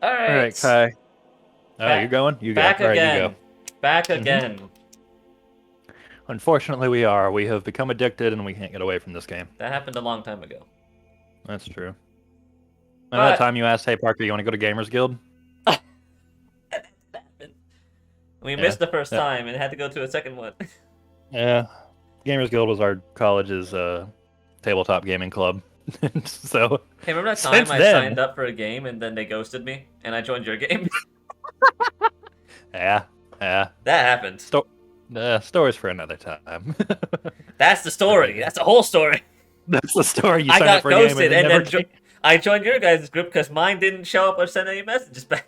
All All right, right. Kai. Oh, you're Back, going? You go. back All right, you go. again. Back hmm again. Unfortunately, we are. We have become addicted and we can't get away from this game. That happened a long time ago. That's true. Remember that But time you asked, hey, Parker, you want to go to Gamers Guild? that happened. We Yeah. missed the first Yeah. time and had to go to a second one. Yeah. Gamers Guild was our college's tabletop gaming club. So, Hey, remember that time since I then, signed up for a game and then they ghosted me and I joined your game? yeah. Yeah. That happened. Sto- stories for another time. That's the story. Okay. That's the whole story. That's the story. You I signed up got for a game and ghosted then and never then came. I joined your guys' group because mine didn't show up or send any messages back.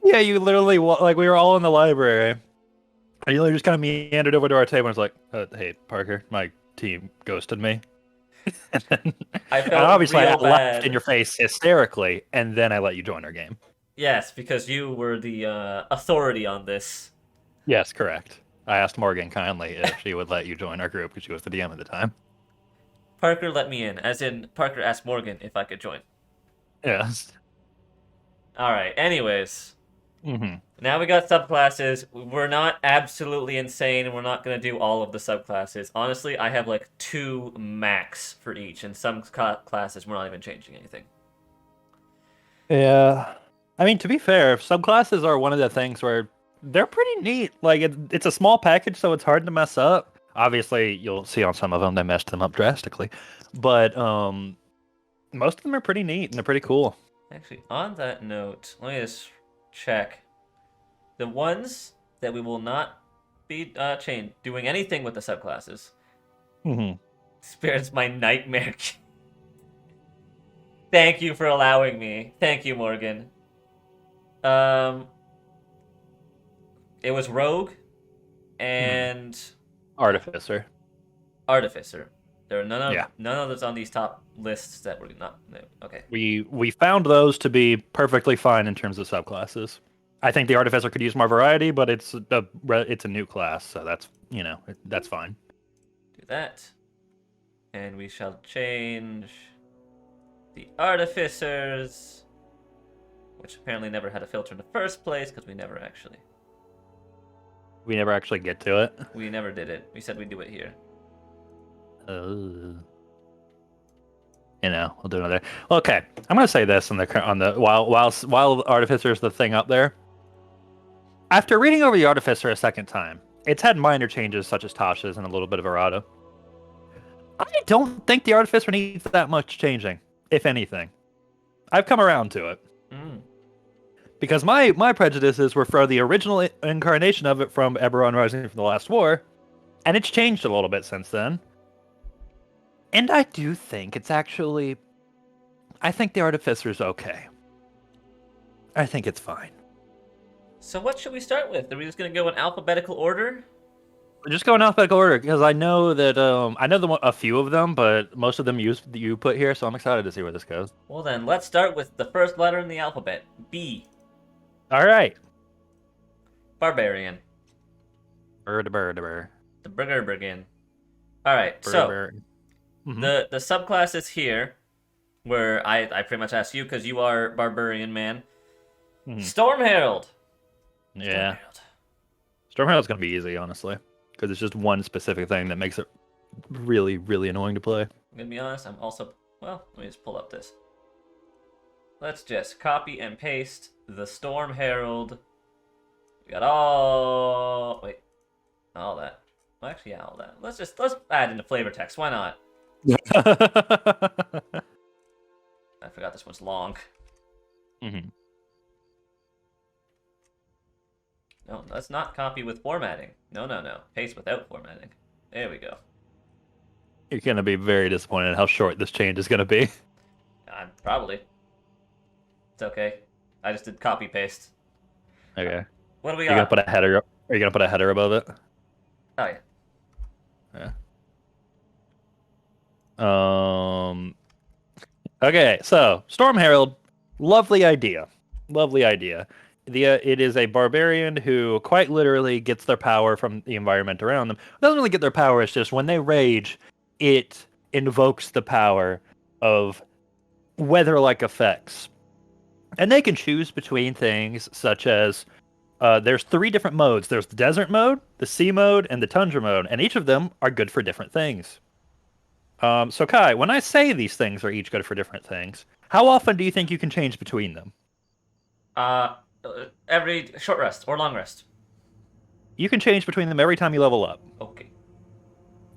Yeah, you literally, like, we were all in the library. And you just kind of meandered over to our table and was like, hey, Parker, my team ghosted me. And then, I and felt obviously I real laughed in bad. your face hysterically, and then I let you join our game. Yes, because you were the authority on this. Yes, correct. I asked Morgan kindly if she would let you join our group because she was the DM at the time. Parker let me in, as in Parker asked Morgan if I could join. Yes. All right. Anyways, hmm now we got subclasses. We're not absolutely insane, and we're not gonna do all of the subclasses. Honestly, I have like 2 max for each, and some classes we're not even changing anything. Yeah. I mean, to be fair, subclasses are one of the things where they're pretty neat. Like, it's a small package, so it's hard to mess up. Obviously, you'll see on some of them they messed them up drastically, but most of them are pretty neat and they're pretty cool. Actually, on that note, let me just check the ones that we will not be doing anything with the subclasses. hmm Experience my nightmare. Thank you for allowing me. Thank you, Morgan. Um, it was Rogue and Artificer. Artificer. There are Yeah. none of those on these top lists that were not. No, okay. We found those to be perfectly fine in terms of subclasses. I think the Artificer could use more variety, but it's a new class, so that's fine. Do that. And we shall change the Artificers, which apparently never had a filter in the first place because we never actually. We never actually get to it. We never did it. We said we'd do it here. We'll do another. Okay, I'm gonna say this on the while Artificer's the thing up there. After reading over the Artificer a second time, it's had minor changes such as Tasha's and a little bit of errata. I don't think the Artificer needs that much changing, if anything. I've come around to it. Mm. Because my prejudices were for the original incarnation of it from Eberron Rising from the Last War, and it's changed a little bit since then. And I do think it's actually... I think the Artificer's okay. I think it's fine. So what should we start with? Are we just gonna go in alphabetical order? Just go in alphabetical order, because I know that I know a few of them, but most of them you put here, so I'm excited to see where this goes. Well then, let's start with the first letter in the alphabet. B. All right. Barbarian. Bird. The Barbarian. All right. So the subclass is here, where I pretty much ask you because you are Barbarian man. Storm Herald. Yeah. Storm Herald's gonna be easy, honestly, because it's just one specific thing that makes it really, really annoying to play. I'm gonna be honest. I'm also well. Let me just pull up this. Let's just copy and paste the Storm Herald. We got all that. Well, actually, yeah, all that. Let's add in the flavor text. Why not? I forgot this one's long. No, let's not copy with formatting. No. Paste without formatting. There we go. You're gonna be very disappointed at how short this change is gonna be. Probably. It's okay. I just did copy paste. Okay. What do we Are you gonna got? put a header? Are you gonna put a header above it? Oh yeah. Yeah. Okay, so Storm Herald, lovely idea. It is a barbarian who quite literally gets their power from the environment around them. It doesn't really get their power, it's just when they rage, it invokes the power of weather-like effects. And they can choose between things such as there's 3 different modes. There's the desert mode, the sea mode, and the tundra mode, and each of them are good for different things. So Kai, when I say these things are each good for different things, how often do you think you can change between them? Uh, every short rest or long rest. You can change between them every time you level up. Okay.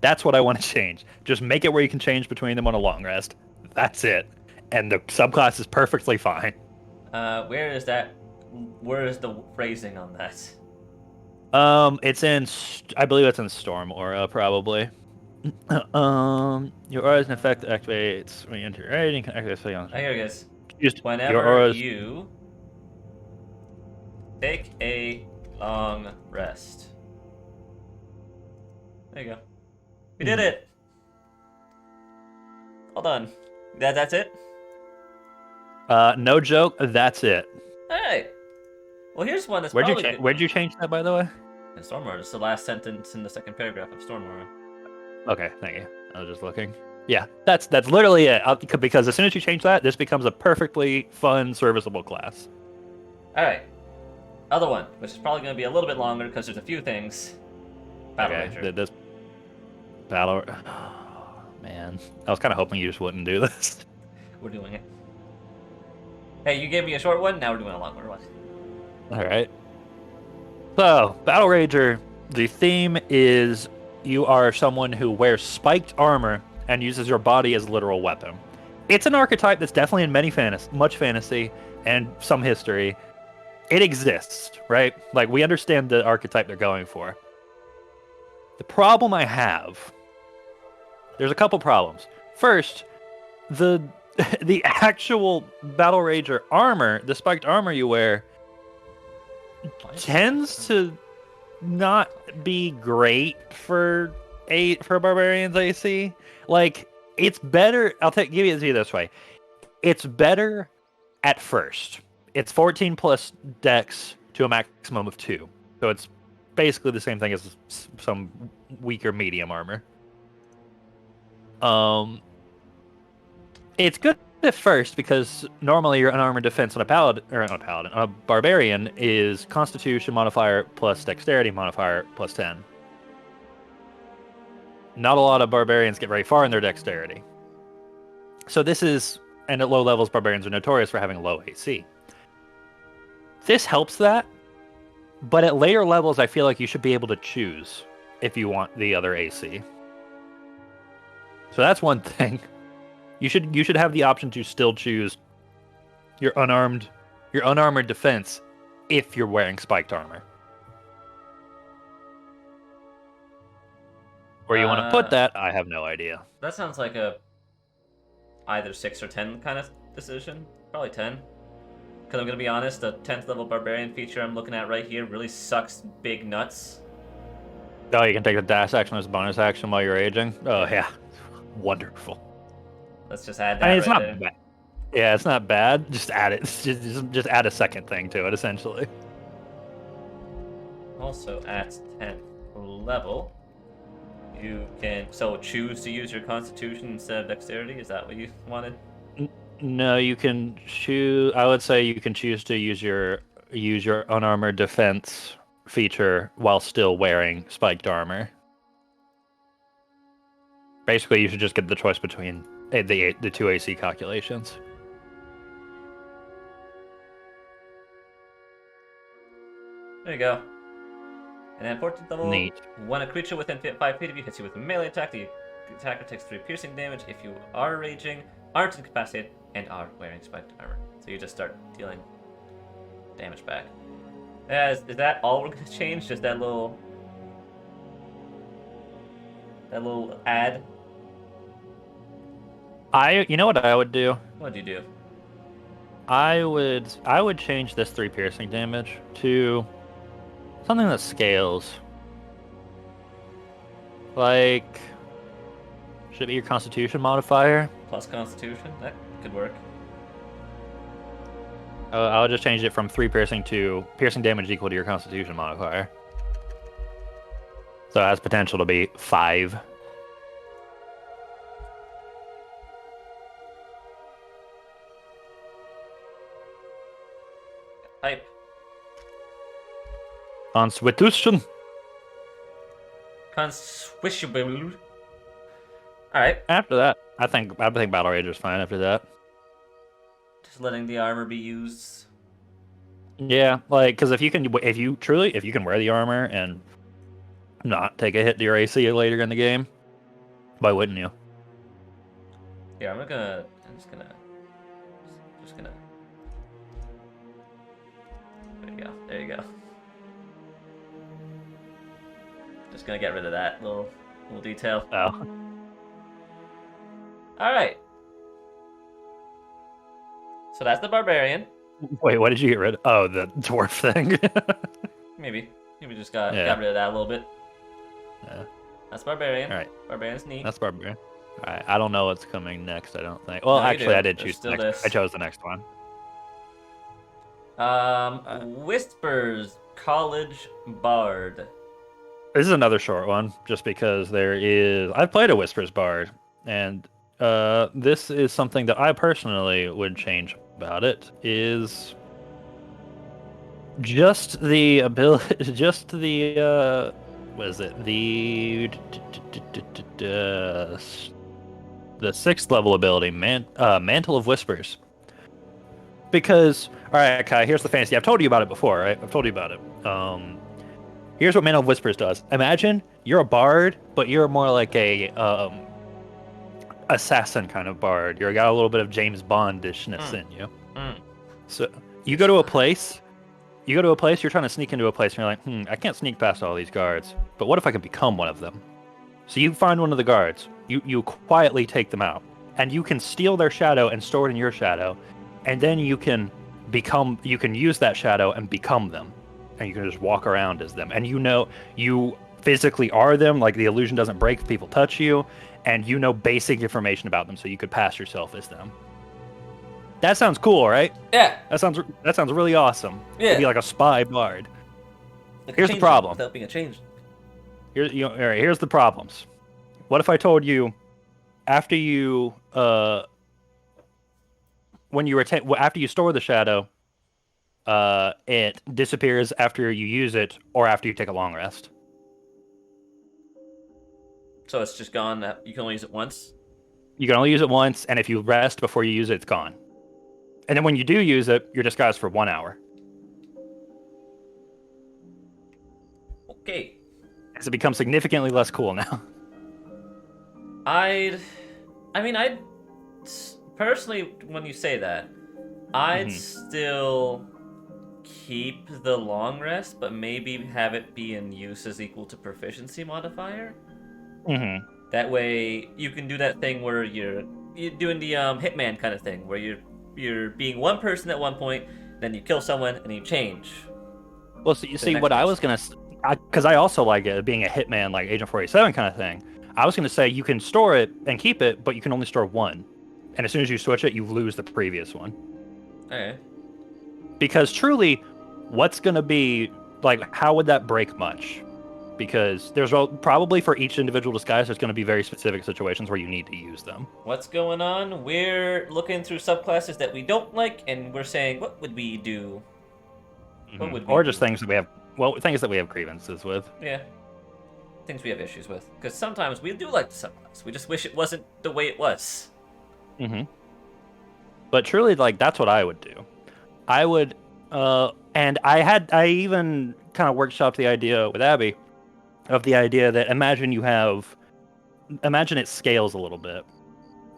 That's what I want to change. Just make it where you can change between them on a long rest. That's it. And the subclass is perfectly fine. Where is that? Where is the phrasing on that? It's in, I believe it's in Storm Aura, probably. Your aura's in effect activates when you enter your rating. Can activate something else. Here it is. Just Whenever your aura's... you take a long rest. There you go. We did it. All done. That's it. No joke. That's it. All right. Well, here's one that's Where'd you change that, by the way? In Stormwater. It's the last sentence in the second paragraph of Stormwater. Okay, thank you. I was just looking. Yeah, that's literally it. Because as soon as you change that, this becomes a perfectly fun, serviceable class. All right. Other one, which is probably going to be a little bit longer because there's a few things. Battle Ranger. This battle. Oh, man, I was kind of hoping you just wouldn't do this. We're doing it. Hey, you gave me a short one. Now we're doing a longer one. All right. So, Battle Ranger. The theme is you are someone who wears spiked armor and uses your body as a literal weapon. It's an archetype that's definitely in much fantasy and some history. It exists, right? Like, we understand the archetype they're going for. The problem I have... There's a couple problems. First, the actual Battle Ranger armor, the spiked armor you wear, tends to not be great for Barbarian's AC. Like, it's better... give it to you this way. It's better at first. It's 14 plus dex to a maximum of 2. So it's basically the same thing as some weaker medium armor. It's good at first because normally your unarmored defense on a barbarian is Constitution modifier plus Dexterity modifier plus 10. Not a lot of barbarians get very far in their Dexterity. So this is, and at low levels, barbarians are notorious for having low AC. This helps that, but at later levels, I feel like you should be able to choose if you want the other AC. So that's one thing. You should have the option to still choose your unarmored defense if you're wearing spiked armor. Where you want to put that, I have no idea. That sounds like a either 6 or 10 kind of decision. Probably 10. Because I'm going to be honest, the 10th level Barbarian feature I'm looking at right here really sucks big nuts. Oh, you can take the dash action as a bonus action while you're aging? Oh, yeah. Wonderful. Let's just add that. I mean, it's right not there. bad. Yeah, it's not bad. Just add it. Just add a second thing to it, essentially. Also, at 10th level, you can choose to use your Constitution instead of Dexterity. Is that what you wanted? No, you can choose. I would say you can choose to use your unarmored defense feature while still wearing spiked armor. Basically, you should just get the choice between the 2 AC calculations. There you go. And then 14th level, Neat. when a creature within 5 feet of you hits you with a melee attack, the attacker takes 3 piercing damage if you are raging, aren't incapacitated, and are wearing spiked armor. So you just start dealing damage back. Is that all we're going to change? Just that little ad? You know what I would do? What do you do? I would change this 3 piercing damage to something that scales. Like, should it be your Constitution modifier? Plus Constitution? That could work. I would just change it from 3 piercing to piercing damage equal to your Constitution modifier. So it has potential to be 5. Hype. Constitution. Conswishable. Alright. After that, I think Battle Rage is fine after that. Just letting the armor be used. Yeah, like, because if you can wear the armor and not take a hit to your AC later in the game, why wouldn't you? Yeah, I'm just gonna. There you go. Just gonna get rid of that little detail. Oh. Alright. So that's the Barbarian. Wait, what did you get rid of? Oh, the dwarf thing. Maybe we just got rid of that a little bit. Yeah. That's Barbarian. All right. Barbarian's neat. That's Barbarian. All right. I don't know what's coming next. I don't think. Well, No, you actually, do. I did There's choose still the next. this. I chose the next one. Whispers College Bard. This is another short one, just because I've played a Whispers Bard, and this is something that I personally would change about it. Is just the ability, just the what is it? The 6th level ability, Mantle of Whispers. Because, all right, Kai, here's the fantasy. I've told you about it before, right? I've told you about it. Here's what Mantle of Whispers does. Imagine you're a bard, but you're more like a assassin kind of bard. You've got a little bit of James Bondishness in you. So you go to a place. You're trying to sneak into a place, and you're like, I can't sneak past all these guards. But what if I can become one of them? So you find one of the guards. You quietly take them out, and you can steal their shadow and store it in your shadow, and then you can use that shadow and become them, and you can just walk around as them, and you physically are them. Like, the illusion doesn't break if people touch you, and you know basic information about them, so you could pass yourself as them. That sounds cool, right? Yeah. That sounds really awesome. Yeah. It'd be like a spy bard. Like Here's the problem. Without being a change. Here's the problems. What if I told you, after you after you store the shadow, it disappears after you use it or after you take a long rest. So it's just gone. You can only use it once? You can only use it once, and if you rest before you use it, it's gone. And then when you do use it, you're disguised for 1 hour. Okay. As it becomes significantly less cool now. I'd personally, when you say that, I'd still keep the long rest, but maybe have it be in use as equal to proficiency modifier. That way, you can do that thing where you're doing the Hitman kind of thing, where you're being one person at one point, then you kill someone and you change. Well, so you see, what I was gonna, because I also like it being a Hitman, like Agent 47 kind of thing. I was gonna say you can store it and keep it, but you can only store one, and as soon as you switch it, you lose the previous one. Okay. Because truly, what's gonna be like? How would that break much? Because there's probably for each individual disguise, there's going to be very specific situations where you need to use them. What's going on? We're looking through subclasses that we don't like, and we're saying, what would we do? What would we or just things that we have grievances with. Yeah. Things we have issues with. Because sometimes we do like the subclass. We just wish it wasn't the way it was. But truly, like, that's what I would do. I would, and I even kind of workshopped the idea with Abby, of the idea that imagine it scales a little bit,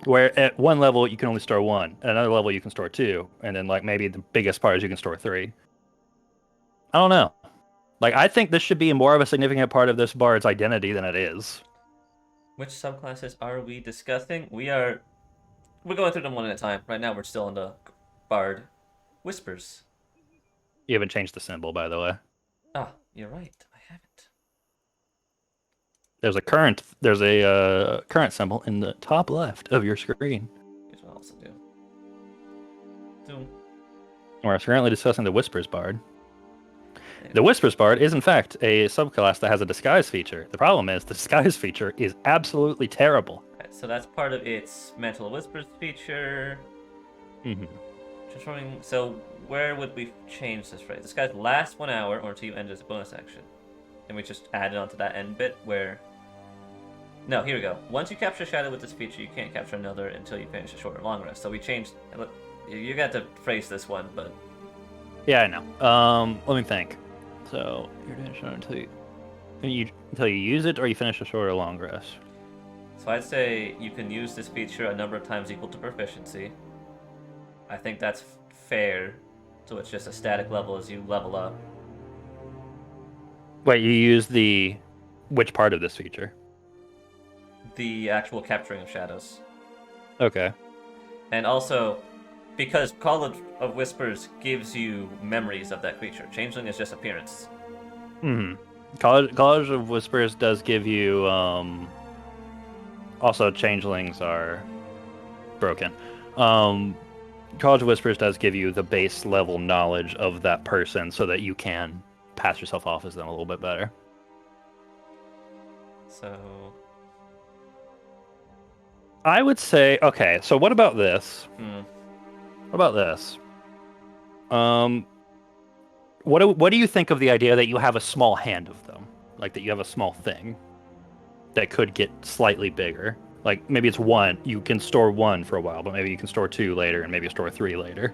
where at one level you can only store one, at another level you can store two, and then like maybe the biggest part is you can store three. I don't know. Like, I think this should be more of a significant part of this bard's identity than it is. Which subclasses are we discussing? We're going through them one at a time. Right now we're still on the bard whispers. You haven't changed the symbol, by the way. Ah, you're right. I haven't. There's a current symbol in the top left of your screen. Here's what I also do. We're currently discussing the Whispers Bard. The Whispers Bard is, in fact, a subclass that has a disguise feature. The problem is the disguise feature is absolutely terrible. Right, so that's part of its Mantle of Whispers feature. Mm-hmm. Just running. So where would we change this phrase? This guy's lasts 1 hour or until you end his bonus action. And we just added onto that end bit where... No, here we go. Once you capture a shadow with this feature, you can't capture another until you finish a short or long rest. So we changed... You got to phrase this one, but... Yeah, I know. Let me think. So, you're doing a shadow until you use it, or you finish a short or long rest? So I'd say you can use this feature a number of times equal to proficiency. I think that's fair. So it's just a static level as you level up. Wait, you use which part of this feature? The actual capturing of shadows. Okay. And also, because Call of Whispers gives you memories of that creature. Changeling is just appearance. College of Whispers does give you, also changelings are broken. College of Whispers does give you the base level knowledge of that person so that you can pass yourself off as them a little bit better. So... I would say, okay, so what about this? What about this? What do you think of the idea that you have a small hand of them? Like that you have a small thing that could get slightly bigger? Like maybe it's one, you can store one for a while, but maybe you can store two later and maybe store three later.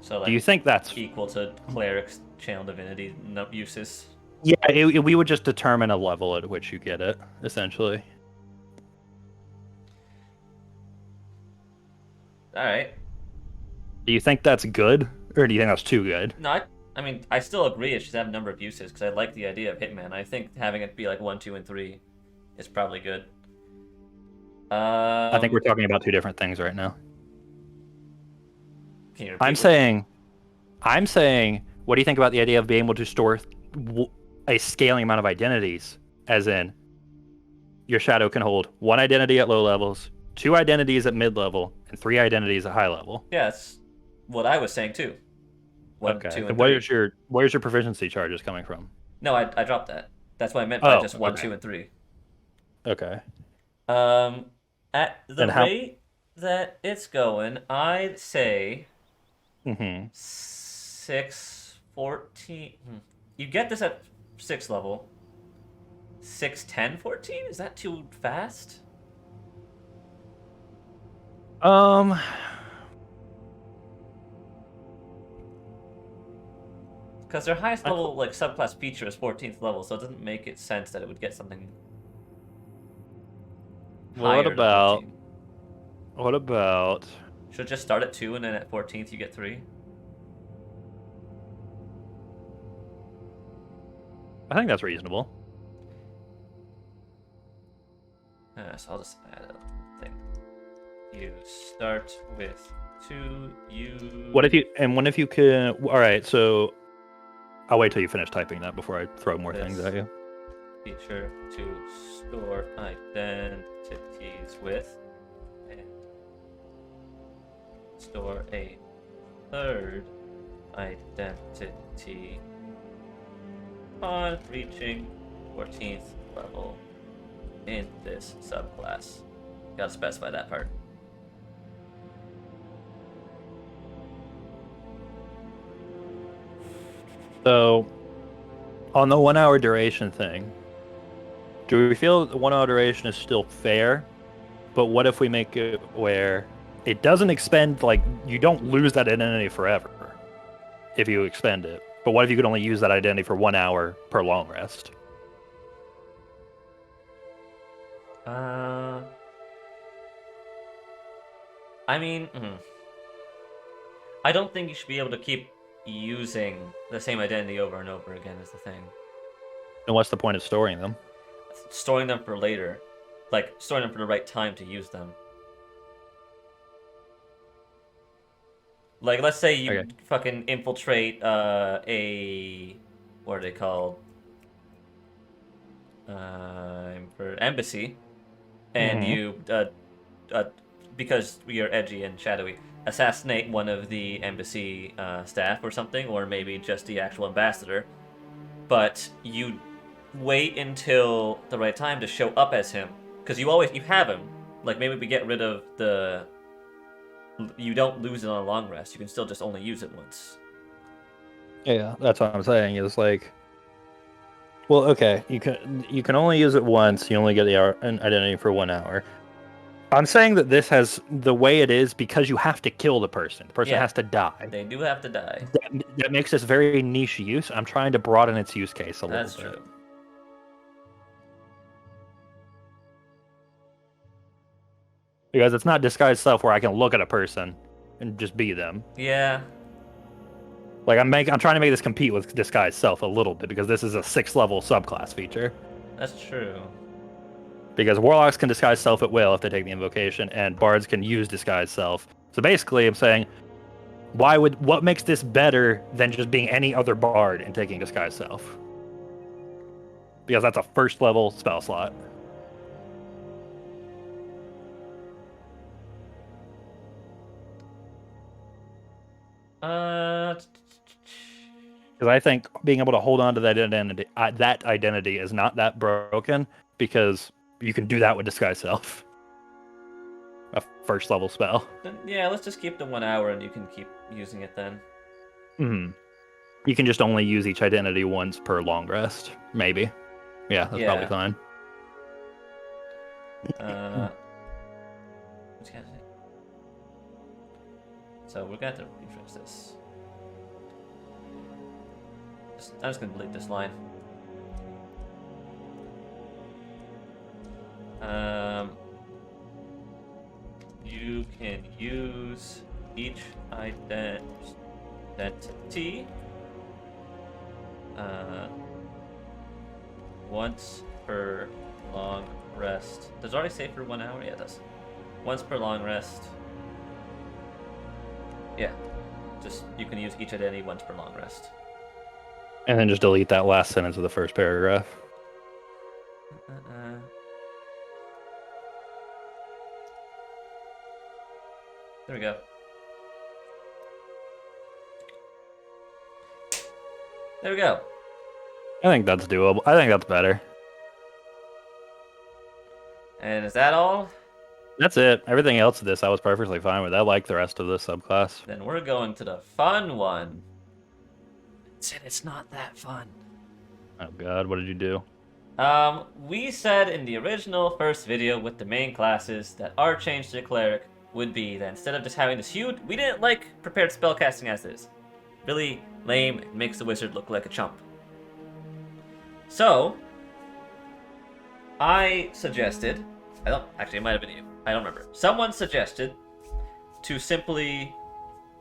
So like, do you think that's equal to cleric's channel divinity uses? Yeah, we would just determine a level at which you get it, essentially. Alright. Do you think that's good, or do you think that's too good? No, I mean, I still agree it should have a number of uses, because I like the idea of Hitman. I think having it be like 1, 2, and 3 is probably good. I think we're talking about two different things right now. Can you repeat I'm saying, what do you think about the idea of being able to store a scaling amount of identities? As in, your shadow can hold one identity at low levels, 2 identities at mid level, and 3 identities at high level. Yeah, that's what I was saying too. 1, okay. 2, and where's 3. your proficiency charges coming from? No, I dropped that. That's what I meant by just 1, 2, and 3. Okay. At the rate that it's going, I'd say 6, 14. You get this at 6 level. 6, 10, 14? Is that too fast? Because their highest level like subclass feature is 14th level, so it doesn't make it sense that it would get something. What about? Should just start at 2 and then at 14th you get 3. I think that's reasonable. So I'll just add a thing. You start with 2. What if you can? All right, so I'll wait till you finish typing that before I throw more things at you. Feature to store identities with, and store a third identity on reaching 14th level in this subclass. Gotta specify that part. So, on the 1 hour duration thing, do we feel the 1 hour duration is still fair? But what if we make it where it doesn't expend, like, you don't lose that identity forever if you expend it. But what if you could only use that identity for 1 hour per long rest? I mean, I don't think you should be able to keep using the same identity over and over again is the thing. And what's the point of storing them? Storing them for later. Like, storing them for the right time to use them. Like, let's say you fucking infiltrate a... What are they called? For embassy. And you, because you're edgy and shadowy, assassinate one of the embassy staff or something, or maybe just the actual ambassador. But you wait until the right time to show up as him. Because you have him. Like, maybe we get rid of the you don't lose it on a long rest. You can still just only use it once. Yeah, that's what I'm saying. Is like, well, okay, you can only use it once. You only get an identity for 1 hour. I'm saying that this has the way it is because you have to kill the person. The person has to die. They do have to die. That makes this very niche use. I'm trying to broaden its use case a little bit. That's true. Because it's not disguised self where I can look at a person and just be them. Yeah. Like I'm trying to make this compete with disguised self a little bit because this is a 6th level subclass feature. That's true. Because warlocks can disguise self at will if they take the invocation, and bards can use disguise self. So basically, I'm saying, what makes this better than just being any other bard and taking disguise self? Because that's a 1st level spell slot. Because I think being able to hold on to that identity is not that broken, because you can do that with disguise self. A 1st level spell. Then, yeah, let's just keep the 1 hour and you can keep using it then. You can just only use each identity once per long rest, maybe. Yeah, that's probably fine. So we're going to refresh this. I'm just going to delete this line. You can use each identity once per long rest. Does it already say for 1 hour? Yeah, it does. Once per long rest. Yeah, just you can use each identity once per long rest. And then just delete that last sentence of the first paragraph. There we go. There we go. I think that's doable. I think that's better. And is that all? That's it. Everything else of this I was perfectly fine with. I like the rest of this subclass. Then we're going to the fun one. It's not that fun. Oh god, what did you do? We said in the original first video with the main classes that our change to cleric would be that instead of just having this huge, we didn't like prepared spellcasting as is. Really lame, it makes the wizard look like a chump. So, I suggested, actually it might have been you, I don't remember. Someone suggested to simply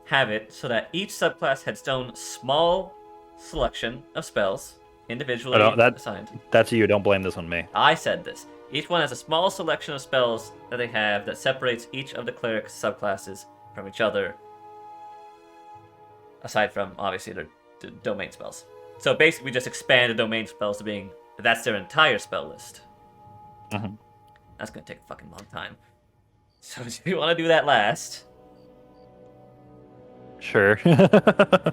have it so that each subclass had its own small selection of spells, individually assigned. That's you, don't blame this on me. I said this. Each one has a small selection of spells that they have that separates each of the cleric subclasses from each other, aside from, obviously, their domain spells. So basically, we just expand the domain spells to being, that's their entire spell list. Mm-hmm. That's going to take a fucking long time. So if you want to do that last... Sure.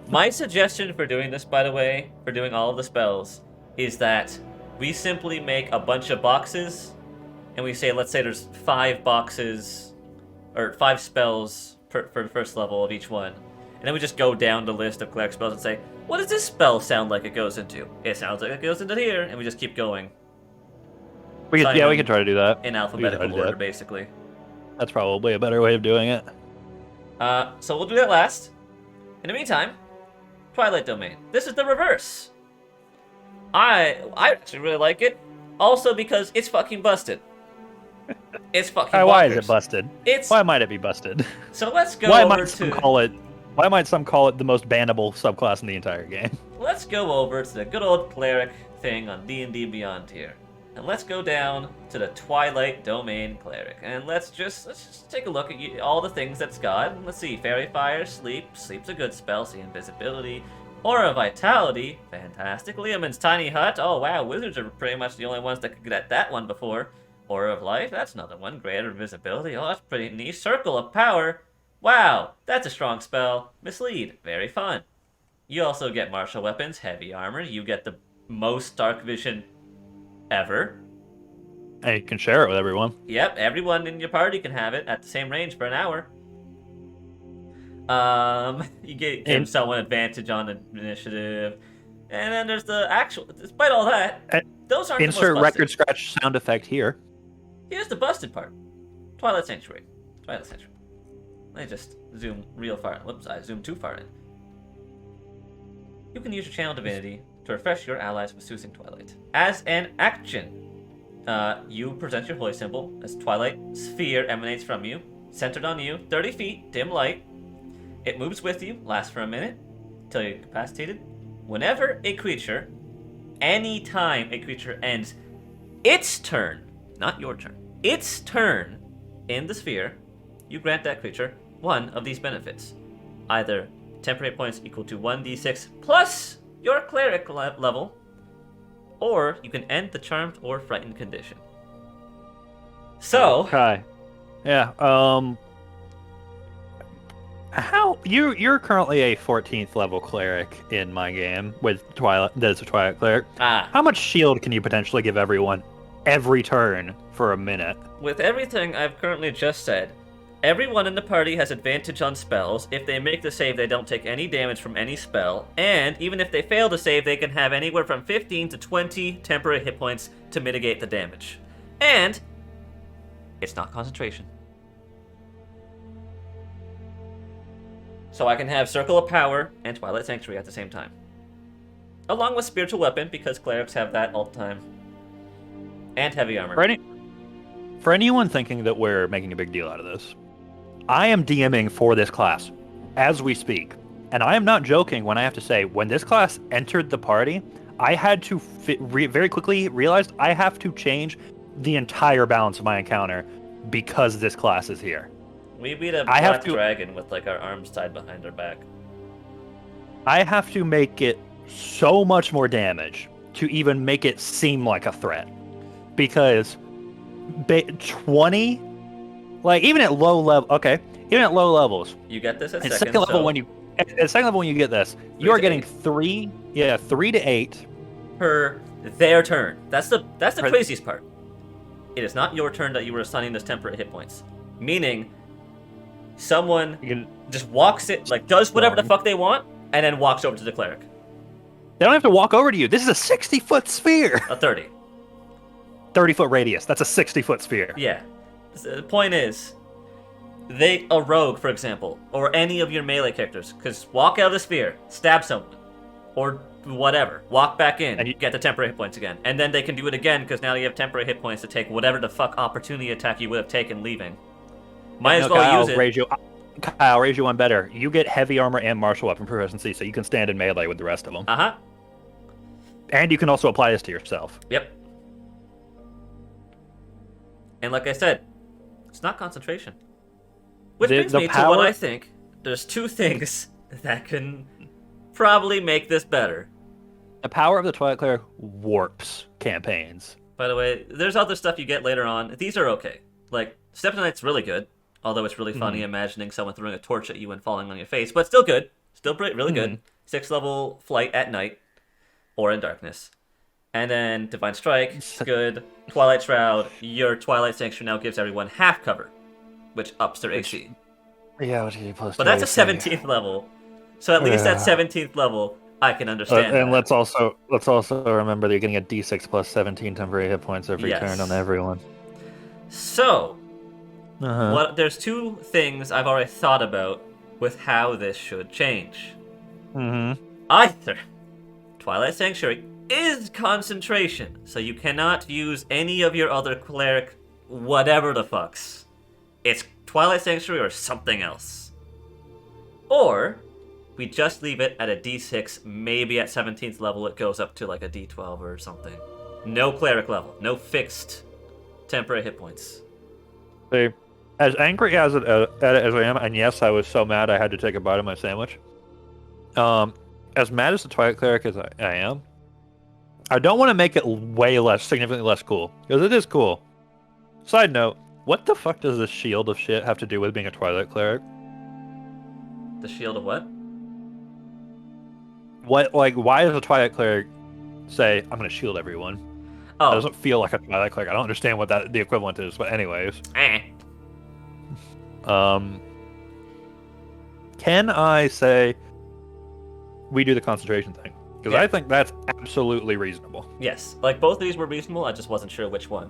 My suggestion for doing this, by the way, for doing all of the spells, is that we simply make a bunch of boxes, and we say, let's say there's 5 boxes, or 5 spells for the first level of each one. And then we just go down the list of cleric spells and say, what does this spell sound like it goes into? It sounds like it goes into here, and we just keep going. We can try to do that. In alphabetical order, basically. That's probably a better way of doing it. So we'll do that last. In the meantime, Twilight Domain. This is the reverse. I actually really like it. Also because it's fucking busted. It's fucking bonkers. Why is it busted? Why might it be busted? So let's go Why over might some call it the most bannable subclass in the entire game? Let's go over to the good old cleric thing on D&D Beyond here. And let's go down to the Twilight Domain Cleric. And let's just take a look at all the things that's got. Let's see, Fairy Fire, Sleep. Sleep's a good spell, see Invisibility. Aura Vitality, fantastic. Leomund's Tiny Hut, oh wow, wizards are pretty much the only ones that could get that one before. Aura of Life, that's another one. Greater Invisibility, oh that's pretty neat. Circle of Power, wow, that's a strong spell. Mislead, very fun. You also get Martial Weapons, Heavy Armor. You get the most Dark Vision ever. And you can share it with everyone. Yep, everyone in your party can have it at the same range for an hour. You give someone advantage on initiative, and then there's the actual. Despite all that, those aren't the most Insert busted. record scratch sound effect here. Here's the busted part. Twilight Sanctuary. Let me just zoom real far. Whoops, I zoomed too far in. You can use your channel divinity to refresh your allies with Soothing Twilight. As an action, you present your holy symbol as Twilight Sphere emanates from you, centered on you, 30 feet, dim light. It moves with you, lasts for a minute, till you're incapacitated. Whenever a creature, anytime a creature ends its turn, not your turn, its turn in the sphere, you grant that creature one of these benefits. Either temporary points equal to 1d6 plus your cleric level, or you can end the charmed or frightened condition. So, okay, yeah. How you're currently a 14th level cleric in my game with Twilight. That's a Twilight cleric. How much shield can you potentially give everyone every turn for a minute? With everything I've currently just said, everyone in the party has advantage on spells. If they make the save, they don't take any damage from any spell, and even if they fail to save, they can have anywhere from 15 to 20 temporary hit points to mitigate the damage. And it's not concentration. So I can have Circle of Power and Twilight Sanctuary at the same time. Along with Spiritual Weapon, because clerics have that all the time. And Heavy Armor. For anyone thinking that we're making a big deal out of this, I am DMing for this class as we speak. And I am not joking when I have to say, when this class entered the party, I had to very quickly realized I have to change the entire balance of my encounter because this class is here. We beat a black dragon with like our arms tied behind our back. I have to make it so much more damage to even make it seem like a threat. Because 20, like even at low level, even at low levels, you get this at second level. So At second level, when you get this, you are getting 3 to 8 per their turn. That's the craziest part. It is not your turn that you were assigning those temporary hit points. Meaning, someone just walks it, like does whatever the fuck they want, and then walks over to the cleric. They don't have to walk over to you. This is a 60-foot sphere. A 30. 30-foot radius. That's a 60-foot sphere. Yeah. The point is, a rogue, for example, or any of your melee characters, because walk out of the sphere, stab someone, or whatever, walk back in, and you get the temporary hit points again. And then they can do it again, because now you have temporary hit points to take whatever the fuck opportunity attack you would have taken leaving. Might as well use it. Kyle, raise you one better. You get heavy armor and martial weapon proficiency, so you can stand in melee with the rest of them. Uh-huh. And you can also apply this to yourself. Yep. And like I said, it's not concentration. Which brings me to what I think. There's two things that can probably make this better. The power of the Twilight Cleric warps campaigns. By the way, there's other stuff you get later on. These are okay. Like, Step to Night's really good. Although it's really funny imagining someone throwing a torch at you and falling on your face. But still good. Still really good. 6th level flight at night. Or in darkness. And then Divine Strike, good. Twilight Shroud, your Twilight Sanctuary now gives everyone half cover, which ups their AC. Yeah, which is plus. But that's a 17th level, so at least at 17th level, I can understand. And let's also remember that you're getting a D6 plus 17 temporary hit points every turn on everyone. So, there's two things I've already thought about with how this should change. Either Twilight Sanctuary is concentration, so you cannot use any of your other cleric whatever the fucks. It's Twilight Sanctuary or something else. Or we just leave it at a D6, maybe at 17th level it goes up to like a D12 or something. No cleric level, no fixed temporary hit points. See, as angry as I am, and yes, I was so mad I had to take a bite of my sandwich. As mad as the Twilight Cleric as I am, I don't want to make it significantly less cool, because it is cool. Side note, what the fuck does this shield of shit have to do with being a Twilight Cleric? The shield of what? Why does a Twilight Cleric say, I'm going to shield everyone? Oh. That doesn't feel like a Twilight Cleric. I don't understand what the equivalent is, but anyways. can I say we do the concentration thing? Because Yeah. I think that's absolutely reasonable. Yes, like both of these were reasonable. I just wasn't sure which one.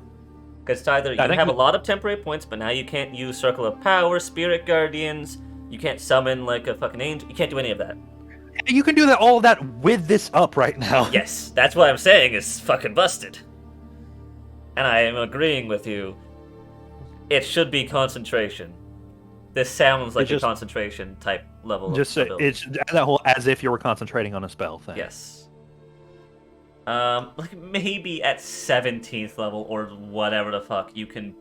Because it's either you I think have a lot of temporary points, but now you can't use Circle of Power, Spirit Guardians. You can't summon like a fucking angel. You can't do any of that. you can do that all of that with this up right now. Yes, that's what I'm saying is fucking busted. And I am agreeing with you. It should be concentration. This sounds like a concentration type level. Just of ability. it's that whole as if you were concentrating on a spell thing. Yes. Like maybe at 17th level or whatever the fuck you can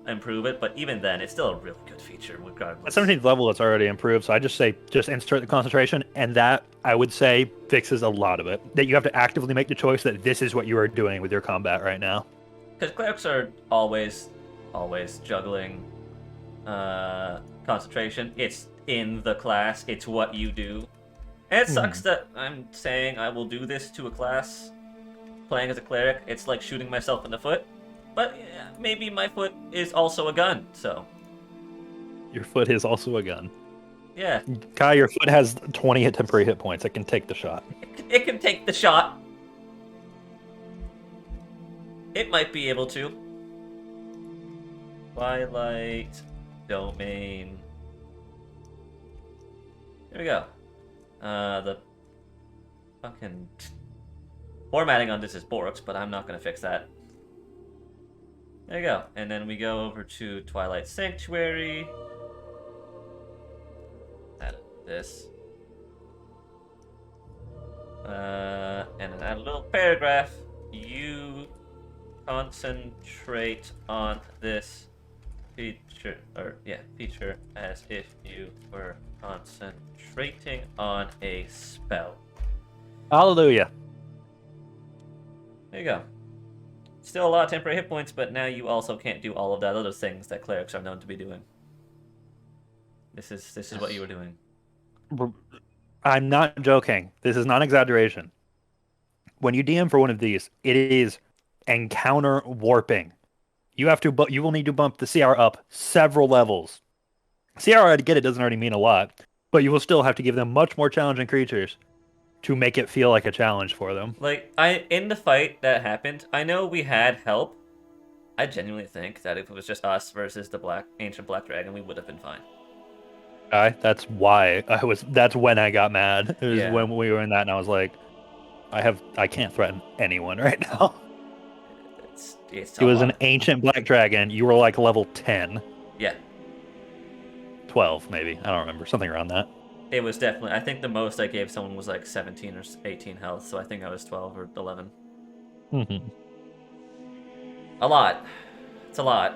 improve it, but even then, it's still a really good feature regardless. At 17th level, it's already improved, so I just say just insert the concentration, and that, I would say, fixes a lot of it. That you have to actively make the choice that this is what you are doing with your combat right now. Because clerics are always juggling concentration. It's in the class. It's what you do. And it sucks that I'm saying I will do this to a class playing as a cleric. It's like shooting myself in the foot. But yeah, maybe my foot is also a gun, so. Your foot is also a gun. Yeah. Kai, your foot has 20 temporary hit points. It can take the shot. It can take the shot. It might be able to. Twilight Domain. Here we go. The fucking formatting on this is Borks, but I'm not gonna fix that. There you go. And then we go over to Twilight Sanctuary. Add this. And then add a little paragraph. You concentrate on this feature, feature as if you were concentrating on a spell. Hallelujah. There you go. Still a lot of temporary hit points, but now you also can't do all of that other things that clerics are known to be doing. This is what you were doing. I'm not joking. This is not exaggeration. When you DM for one of these, it is encounter warping. You will need to bump the CR up several levels. CR, I get it, doesn't already mean a lot, but you will still have to give them much more challenging creatures to make it feel like a challenge for them. Like, in the fight that happened, I know we had help. I genuinely think that if it was just us versus the ancient black dragon, we would have been fine. That's why that's when I got mad. It was when we were in that, and I was like, I can't threaten anyone right now. It was an ancient black dragon. You were like level 10. Yeah. 12, maybe. I don't remember. Something around that. It was definitely... I think the most I gave someone was like 17 or 18 health, so I think I was 12 or 11. Mm-hmm. A lot. It's a lot.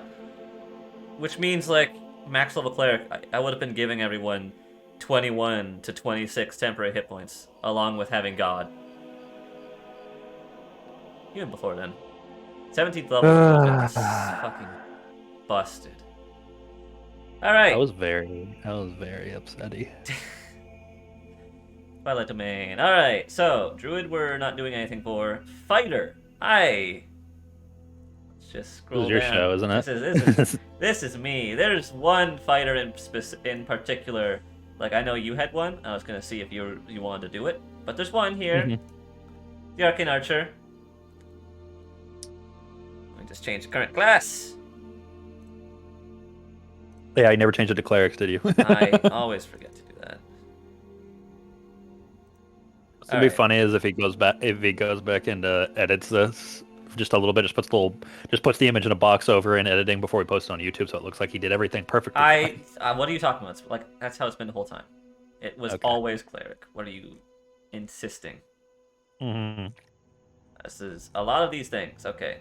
Which means, like, max level cleric, I would have been giving everyone 21 to 26 temporary hit points, along with having God. Even before then. 17th level was fucking busted. Alright. That was very upsetty. Twilight Domain. Alright, so, Druid we're not doing anything for. Fighter. Let's just scroll This is your down. show, isn't it? This is me. There's one fighter in particular. Like, I know you had one. I was going to see if you wanted to do it. But there's one here. Mm-hmm. The Arcane Archer. Let me just change the current class. Yeah, you never changed it to clerics, did you? I always forget to do that. What'd be funny is if he goes back and edits this just a little bit, just puts the image in a box over in editing before he posts it on YouTube, so it looks like he did everything perfectly. What are you talking about? Like, that's how it's been the whole time. It was always cleric. What are you insisting? Mm-hmm. This is a lot of these things. Okay.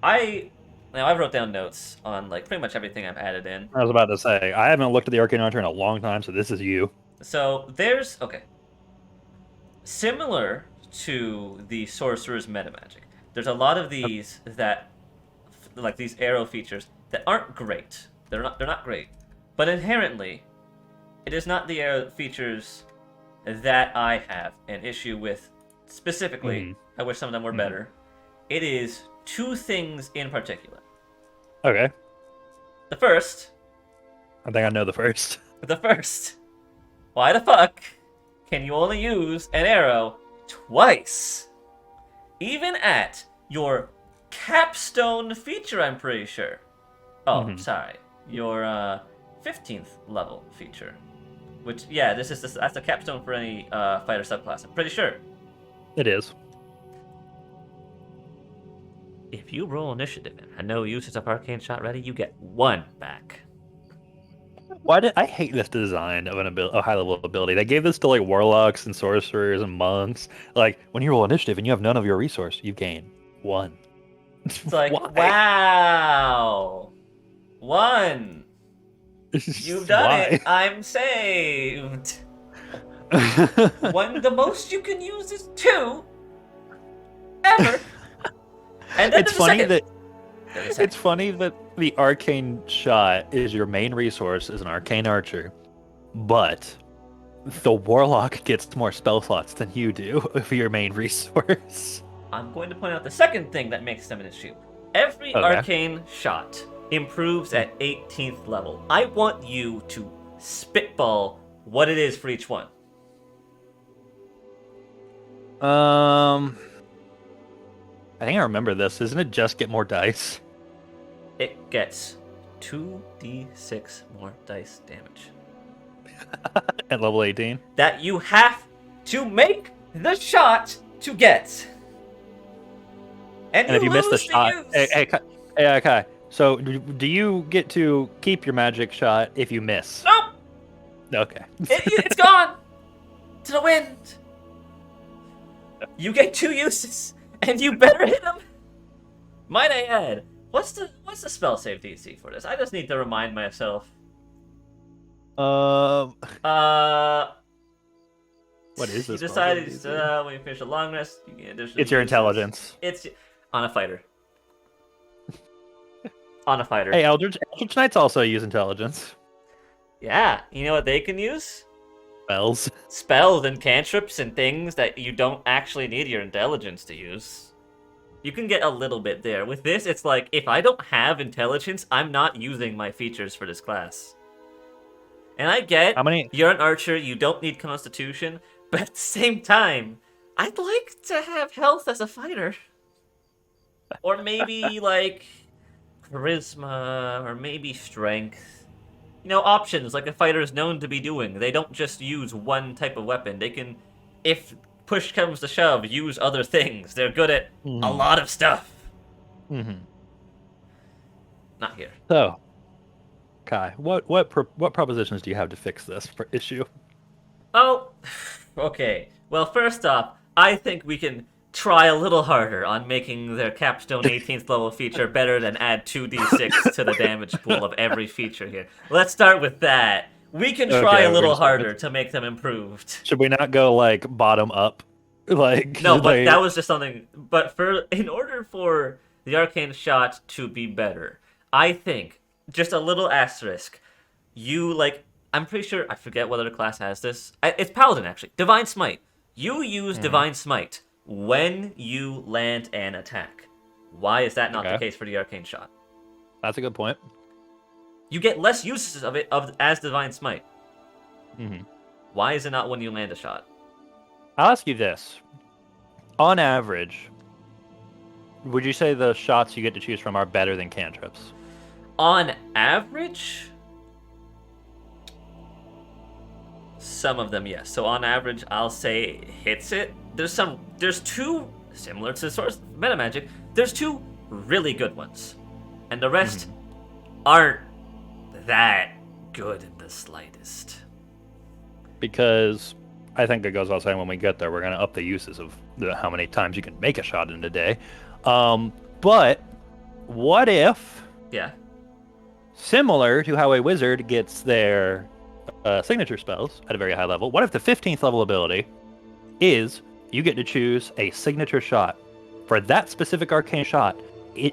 Now, I wrote down notes on, like, pretty much everything I've added in. I was about to say, I haven't looked at the Arcane Archer in a long time, so this is you. So, similar to the Sorcerer's Metamagic, there's a lot of these that, like, these arrow features that aren't great. They're not great. But inherently, it is not the arrow features that I have an issue with specifically. Mm-hmm. I wish some of them were better. It is two things in particular. Okay. The first. I think I know the first. The first Why the fuck can you only use an arrow twice? Even at your capstone feature, I'm pretty sure. Oh, sorry. Your 15th level feature. Which, yeah, that's the capstone for any fighter subclass. I'm pretty sure. It is. If you roll initiative and have no usage of Arcane Shot ready, you get 1 back. I hate this design of a high level ability? They gave this to like warlocks and sorcerers and monks. Like when you roll initiative and you have none of your resource, you gain 1. It's like, Why? wow, 1. You've done Why? it. I'm saved. The most you can use is 2 ever. And then It's funny that There's a it's funny that the arcane shot is your main resource as an arcane archer, but the warlock gets more spell slots than you do for your main resource. I'm going to point out the second thing that makes them an issue. Every Okay. arcane shot improves at 18th level. I want you to spitball what it is for each one. I think I remember this. Isn't it just get more dice? It gets 2d6 more dice damage. At level 18? That you have to make the shot to get. And And if you miss the lose shot... use. Okay. So, do you get to keep your magic shot if you miss? Nope! Okay. It's gone! To the wind! You get 2 uses, and you better hit them! Might I add, what's the spell save DC for this? I just need to remind myself. What is You this? decided when you finish a long rest, you get additional It's your uses. intelligence. It's on a fighter. On a fighter. Hey, Eldritch Knights also use intelligence. Yeah, you know what they can use? Spells. Spells and cantrips and things that you don't actually need your intelligence to use. You can get a little bit there. With this, it's like, if I don't have intelligence, I'm not using my features for this class. And I get, How many? you're an archer, you don't need constitution, but at the same time, I'd like to have health as a fighter. Or maybe, like, charisma, or maybe strength. You know, options, like a fighter is known to be doing. They don't just use one type of weapon. They can, if push comes to shove, use other things. They're good at a lot of stuff. Mm-hmm. Not here. So, Kai, what propositions do you have to fix this issue? Oh, okay. Well, first off, I think we can try a little harder on making their capstone 18th level feature better than add 2d6 to the damage pool of every feature here. Let's start with that. We can try a little harder to make them improved. Should we not go like bottom up? Like No, but that was just something. But in order for the arcane shot to be better, I think just a little asterisk. I'm pretty sure, I forget what other class has this. It's Paladin actually. Divine Smite. You use Divine Smite when you land an attack. Why is that not the case for the arcane shot? That's a good point. You get less uses of it as Divine Smite. Mm-hmm. Why is it not when you land a shot? I'll ask you this: on average, would you say the shots you get to choose from are better than cantrips? On average, some of them, yes. So on average, I'll say hits it. There's 2 similar to source meta magic. There's 2 really good ones, and the rest aren't that good in the slightest. Because I think it goes without saying when we get there, we're going to up the uses of how many times you can make a shot in a day. But what if, Yeah. similar to how a wizard gets their signature spells at a very high level, what if the 15th level ability is you get to choose a signature shot? For that specific arcane shot,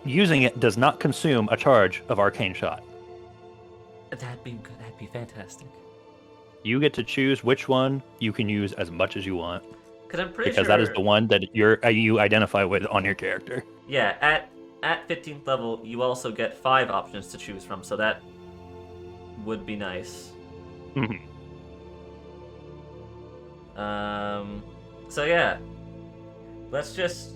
using it does not consume a charge of arcane shot. That'd be good. That'd be fantastic. You get to choose which one you can use as much as you want. Because I'm pretty Because sure that is the one that you identify with on your character. Yeah, at 15th level, you also get 5 options to choose from, so that would be nice. Mm-hmm. So yeah, let's just.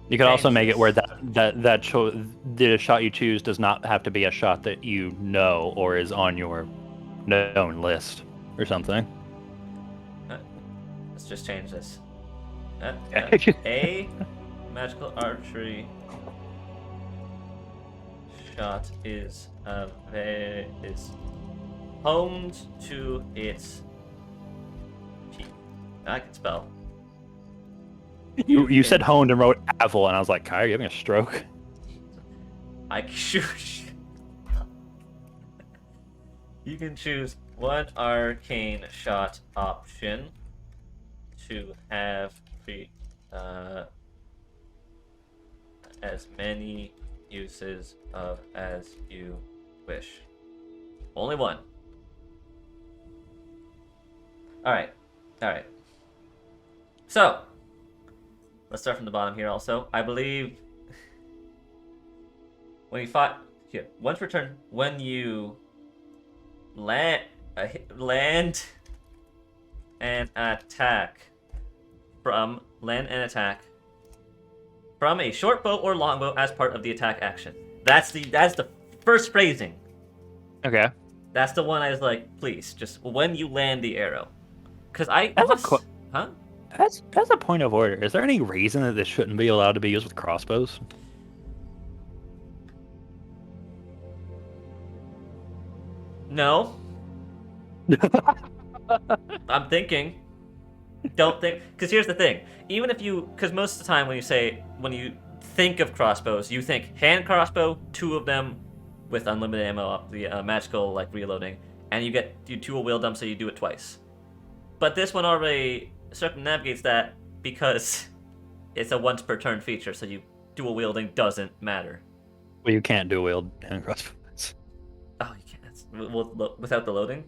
You could also make it where Changes. the shot you choose does not have to be a shot that you know or is on your known list or something. Let's just change this. A magical archery shot is honed to its peak. I can spell. You said honed and wrote Avil, and I was like, Kai, are you having a stroke? I choose. You can choose one arcane shot option to have as many uses of as you wish. Only one. Alright. So, let's start from the bottom here also. I believe when you fight here, once per turn, when you land and attack from a short bow or longbow as part of the attack action. That's the first phrasing. Okay. That's the one I was like, please, just when you land the arrow. Because huh? As a point of order, is there any reason that this shouldn't be allowed to be used with crossbows? No. I'm thinking. Don't think, because here's the thing. Even if because most of the time when you think of crossbows, you think hand crossbow, 2 of them with unlimited ammo up the magical like reloading, and you dual wield them, so you do it twice. But this one already circumnavigates that because it's a once per turn feature, so dual wielding doesn't matter. Well, you can't dual wield hand crossbows. Oh, you can't without the loading.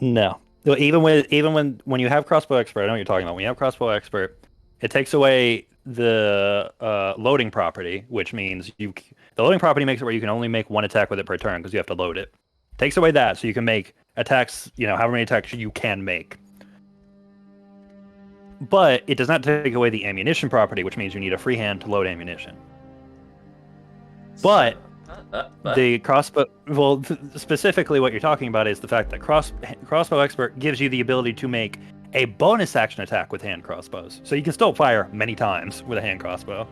No. Even when you have crossbow expert, I know what you're talking about. When you have crossbow expert, it takes away the loading property, which means the loading property makes it where you can only make one attack with it per turn because you have to load it. Takes away that, so you can make attacks, however many attacks you can make. But it does not take away the ammunition property, which means you need a free hand to load ammunition. But the crossbow, specifically what you're talking about is the fact that crossbow expert gives you the ability to make a bonus action attack with hand crossbows. So you can still fire many times with a hand crossbow.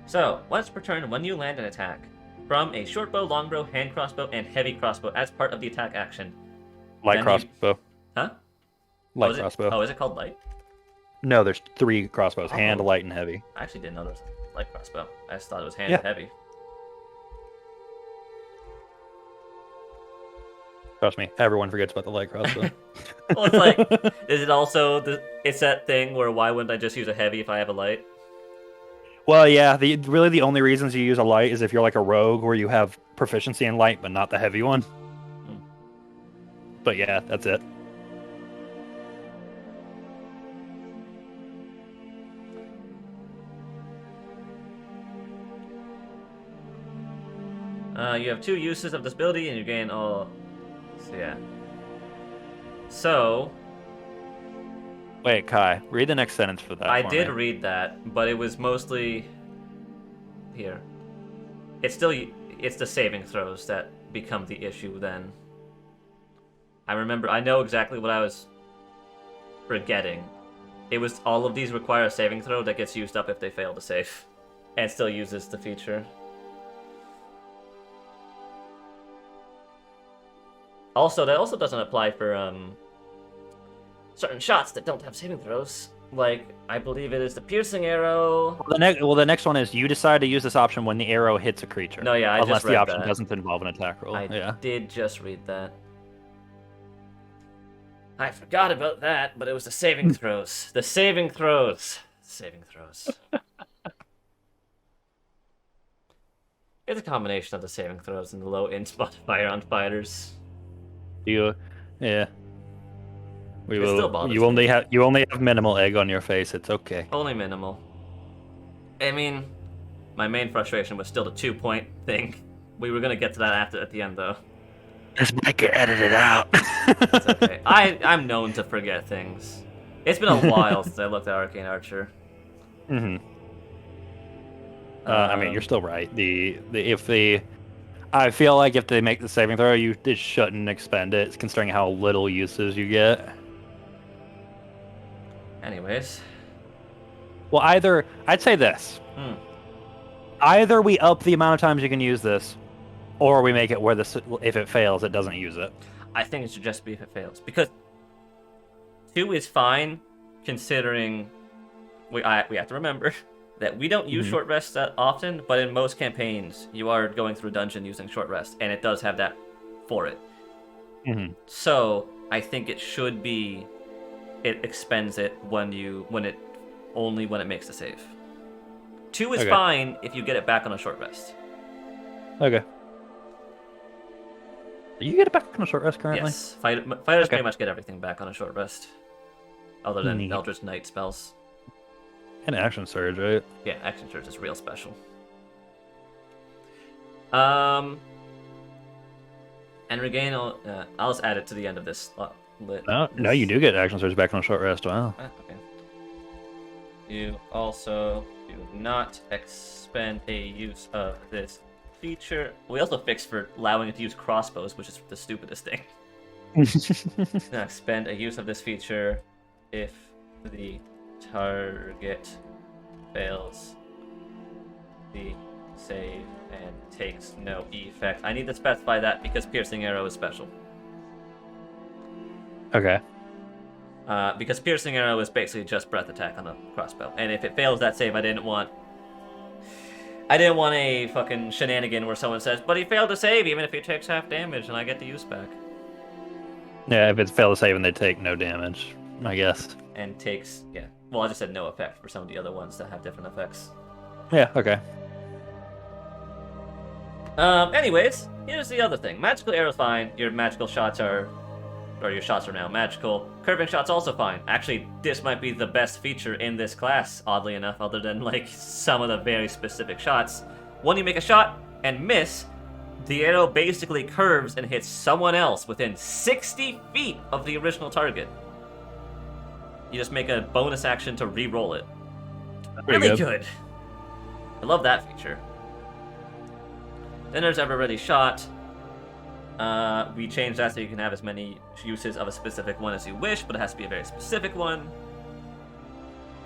So, once per turn, when you land an attack from a short bow, long bow, hand crossbow, and heavy crossbow as part of the attack action. Light crossbow. Huh? Light crossbow. Oh, is it called light? No, there's 3 crossbows: hand, light, and heavy. I actually didn't know there was a light crossbow. I just thought it was hand and heavy. Trust me, everyone forgets about the light crossbow. Well, it's like, is it also it's that thing where why wouldn't I just use a heavy if I have a light? Well, yeah. Really, the only reasons you use a light is if you're like a rogue, where you have proficiency in light, but not the heavy one. But yeah, that's it. You have 2 uses of this ability, and you gain all. So yeah. So. Wait, Kai, read the next sentence for that. I did read that, but it was mostly here. It's the saving throws that become the issue then. I know exactly what I was forgetting. It was all of these require a saving throw that gets used up if they fail to save, and still uses the feature. Also, that also doesn't apply for certain shots that don't have saving throws. Like, I believe it is the piercing arrow. The next one is you decide to use this option when the arrow hits a creature. No, yeah, unless the option that. doesn't involve an attack roll. I did just read that. I forgot about that, but it was the saving throws. The saving throws. Saving throws. It's a combination of the saving throws and the low int modifier on fighters. Yeah. We will. You only have minimal egg on your face. It's okay. Only minimal. I mean, my main frustration was still the 2-point thing. We were gonna get to that at the end though. This might get edited out. It's okay. I'm known to forget things. It's been a while since I looked at Arcane Archer. Mm-hmm. I mean, you're still right. I feel like if they make the saving throw, you just shouldn't expend it, considering how little uses you get. Anyways. Well, I'd say this. Either we up the amount of times you can use this, or we make it where if it fails, it doesn't use it. I think it should just be if it fails. Because 2 is fine, considering we have to remember that we don't use short rests that often, but in most campaigns, you are going through a dungeon using short rest, and it does have that for it. So I think it should be it expends it when it makes the save. 2 is fine if you get it back on a short rest. Okay. You get it back on a short rest currently? Yes. Fighters pretty much get everything back on a short rest. Other than Eldritch Knight spells. And Action Surge, right? Yeah, Action Surge is real special. And regain, I'll just add it to the end of this. No, you do get Action Surge back on a short rest, wow. Okay. You also do not expend a use of this feature. We also fixed for allowing it to use crossbows, which is the stupidest thing. Expend a use of this feature if the target fails the save and takes no effect. I need to specify that because Piercing Arrow is special. Okay. Because Piercing Arrow is basically just breath attack on a crossbow, and if it fails that save, I didn't want a fucking shenanigan where someone says, "But he failed to save, even if he takes half damage, and I get the use back." Yeah, if it's failed to save and they take no damage, I guess. And takes, well, I just said no effect for some of the other ones that have different effects. Yeah, okay. Anyways, here's the other thing. Magical arrow's fine. Your shots are now magical. Curving shot's also fine. Actually, this might be the best feature in this class, oddly enough, other than like some of the very specific shots. When you make a shot and miss, the arrow basically curves and hits someone else within 60 feet of the original target. You just make a bonus action to re-roll it. Really good. I love that feature. Then there's Ever Ready Shot. We changed that so you can have as many uses of a specific one as you wish, but it has to be a very specific one.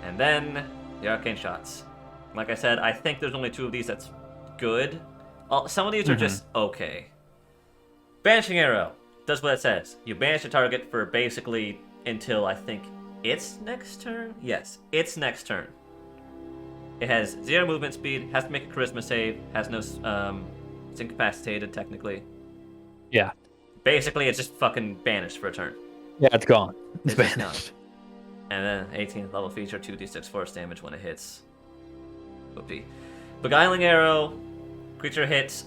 And then the Arcane Shots. Like I said, I think there's only 2 of these that's good. Some of these are just okay. Banishing Arrow does what it says. You banish a target for basically until I think its next turn? Yes, its next turn. It has 0 movement speed, has to make a charisma save, has no... it's incapacitated, technically. Yeah. Basically, it's just fucking banished for a turn. Yeah, it's gone. It's banished. banished. And then 18th level feature, 2d6 force damage when it hits. Whoopee. Beguiling Arrow. Creature hits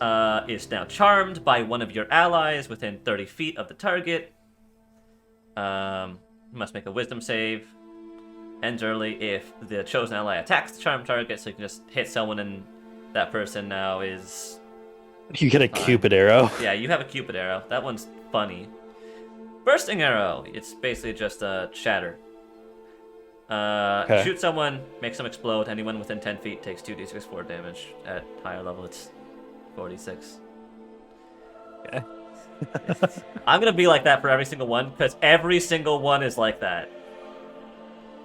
is now charmed by one of your allies within 30 feet of the target. Must make a wisdom save. Ends early if the chosen ally attacks the charmed target, so you can just hit someone and that person now is... You get a Cupid arrow. Yeah, you have a Cupid arrow. That one's funny. Bursting Arrow. It's basically just a shatter. Shoot someone, make them explode. Anyone within 10 feet takes 2d6 force damage. At higher level, it's 46. Okay. I'm gonna be like that for every single one, because every single one is like that.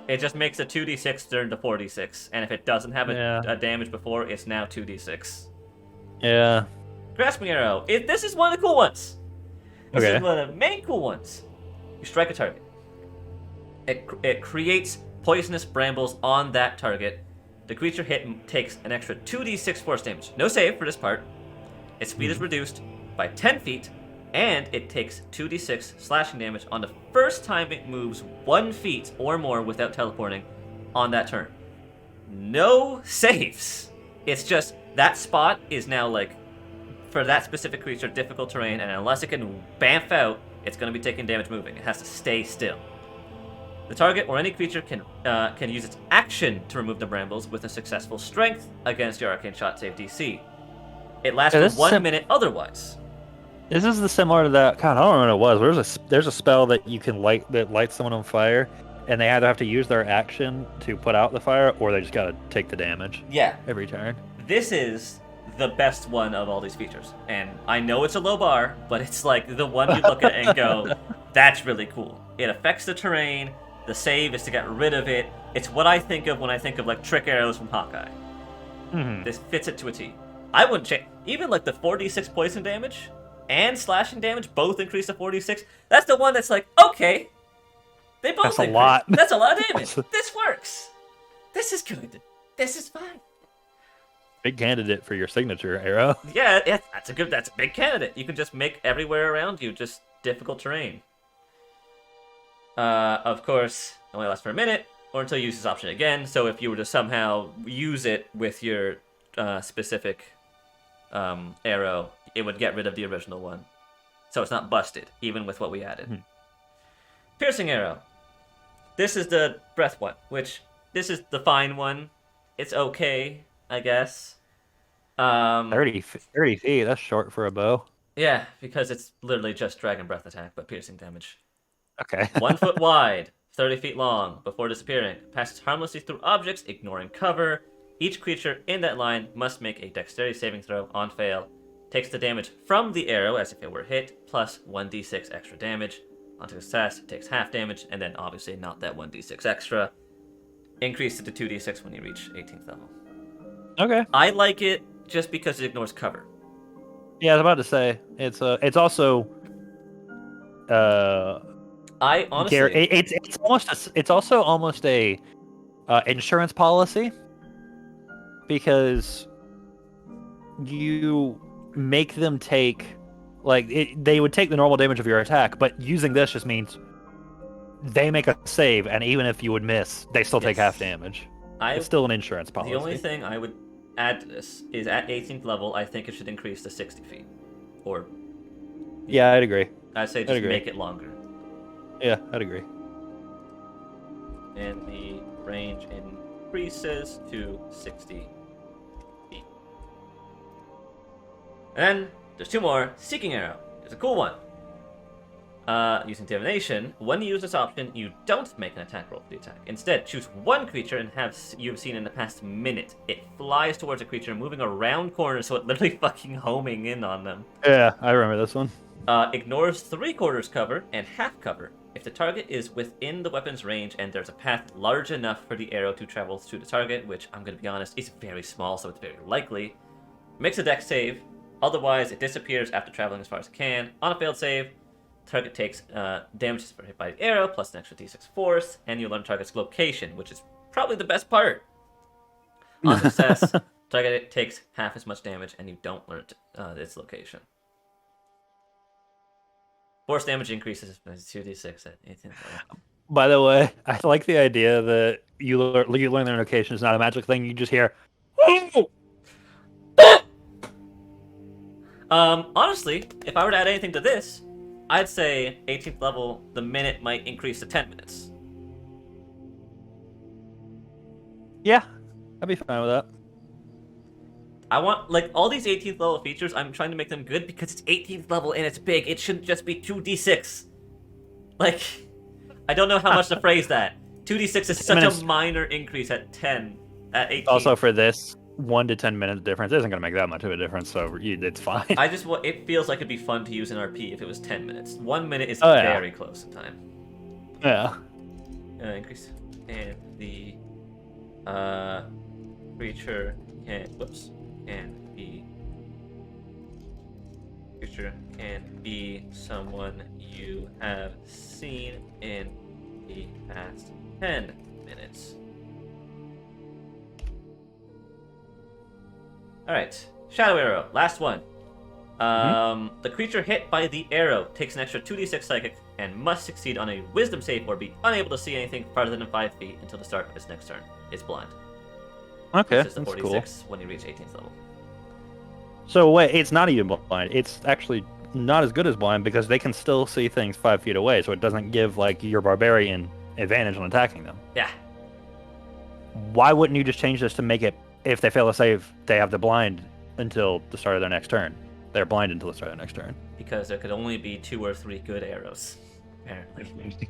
It just makes a 2d6 turn to 46, and if it doesn't have a damage before, it's now 2d6. Yeah. Grasping Arrow. This is one of the cool ones. This Okay. is one of the main cool ones. You strike a target. It creates poisonous brambles on that target. The creature hit takes an extra 2d6 force damage. No save for this part. Its speed is reduced by 10 feet, and it takes 2d6 slashing damage on the first time it moves 1 feet or more without teleporting on that turn. No saves. It's just that spot is now, like, for that specific creature, difficult terrain, and unless it can bamf out, it's going to be taking damage moving. It has to stay still. The target or any creature can use its action to remove the brambles with a successful strength against your Arcane Shot save DC. It lasts for 1 minute otherwise. This is the similar to that. God, I don't know what it was. There's a spell that you can light that lights someone on fire, and they either have to use their action to put out the fire, or they just gotta take the damage. Yeah. Every turn. This is the best one of all these features. And I know it's a low bar, but it's like the one you look at and go, that's really cool. It affects the terrain. The save is to get rid of it. It's what I think of when I think of like trick arrows from Hawkeye. Mm-hmm. This fits it to a T. I wouldn't change. Even like the 4d6 poison damage and slashing damage both increase to 4d6. That's the one that's like, okay. They both That's increase. a lot. That's a lot of damage. This works. This is good. This is fine. Big candidate for your signature arrow. Yeah, that's a big candidate. You can just make everywhere around you just difficult terrain. Of course, it only lasts for a minute, or until you use this option again. So if you were to somehow use it with your specific arrow, it would get rid of the original one. So it's not busted, even with what we added. Piercing arrow. This is the breath one, which this is the fine one. It's okay, I guess. 30 feet, that's short for a bow. Yeah, because it's literally just dragon breath attack, but piercing damage. Okay. 1 foot wide, 30 feet long, before disappearing. Passes harmlessly through objects, ignoring cover. Each creature in that line must make a dexterity saving throw. On fail, takes the damage from the arrow as if it were hit, plus 1d6 extra damage. On success, takes half damage, and then obviously not that 1d6 extra. Increase it to 2d6 when you reach 18th level. Okay. I like it just because it ignores cover. Yeah, I was about to say it's also I honestly, it's also almost a insurance policy, because you make them take they would take the normal damage of your attack, but using this just means they make a save, and even if you would miss, they still take half damage. It's still an insurance policy. The only thing I would add to this is at 18th level, I think it should increase to 60 feet. Or yeah, I'd agree. I'd say just make it longer. Yeah, I'd agree. And the range increases to 60 feet. And then there's two more. Seeking Arrow. It's a cool one. Using Divination, when you use this option, you don't make an attack roll for the attack. Instead, choose one creature and you've seen in the past minute. It flies towards a creature, moving around corners, so it literally fucking homing in on them. Yeah, I remember this one. Ignores 3/4 cover and half cover. If the target is within the weapon's range and there's a path large enough for the arrow to travel to the target, which I'm going to be honest, is very small, so it's very likely, makes a dex save. Otherwise, it disappears after traveling as far as it can. On a failed save, target takes damage for hit by the arrow, plus an extra d6 force, and you learn target's location, which is probably the best part. On success, target takes half as much damage, and you don't learn its location. Force damage increases by 2d6 at 18th level. By the way, I like the idea that you learn their location is not a magic thing. You just hear, "Oh!" Honestly, if I were to add anything to this, I'd say 18th level, the minute might increase to 10 minutes. Yeah, I'd be fine with that. I want, like, all these 18th level features, I'm trying to make them good because it's 18th level and it's big. It shouldn't just be 2d6. Like, I don't know how much to phrase that. 2d6 is such a minor increase at 10, at 18. Also for this, 1 to 10 minutes difference isn't going to make that much of a difference, so it's fine. It feels like it'd be fun to use in RP if it was 10 minutes. 1 minute is very close in time. Yeah. Increase. And the creature can be someone you have seen in the past 10 minutes. Alright, Shadow Arrow, last one. The creature hit by the arrow takes an extra 2d6 psychic and must succeed on a wisdom save or be unable to see anything farther than 5 feet until the start of its next turn. It's blind. Okay, this is the that's 46 cool. when you reach 18th level. So wait, it's not even blind. It's actually not as good as blind because they can still see things 5 feet away, so it doesn't give like your barbarian advantage on attacking them. Yeah. Why wouldn't you just change this to make it, if they fail to save, they have the blind until the start of their next turn? They're blinded until the start of their next turn. Because there could only be 2 or 3 good arrows, apparently.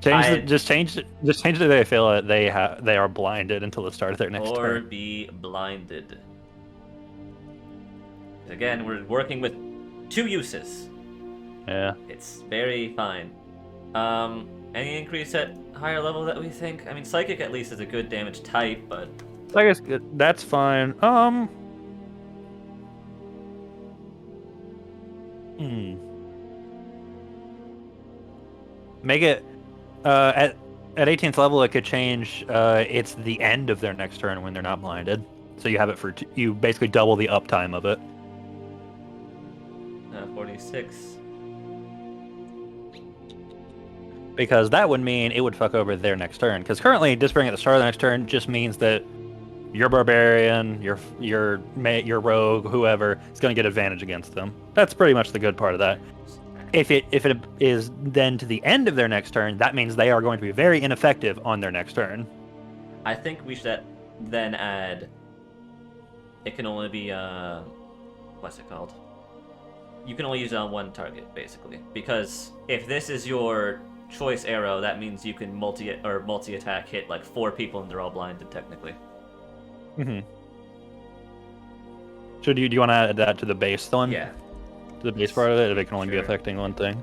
Just change it. They feel that they are blinded until the start of their next turn. Or be blinded. Again, we're working with 2 uses. Yeah. It's very fine. Any increase at higher level that we think? I mean, Psychic at least is a good damage type, but... I guess that's fine. Make it... At 18th level, it could change. It's the end of their next turn when they're not blinded. So you have it for... You basically double the uptime of it. 46. Because that would mean it would fuck over their next turn. Because currently, dispelling at the start of the next turn just means that your Barbarian, your Rogue, whoever, is going to get advantage against them. That's pretty much the good part of that. If it is then to the end of their next turn, that means they are going to be very ineffective on their next turn. I think we should then add... It can only be, what's it called? You can only use it on one target, basically. Because if this is your choice arrow, that means you can multi-attack hit like 4 people and they're all blinded, technically. Mm-hmm. So do you want to add that to the base one? Yeah. To the base part of it, if it can only be affecting one thing?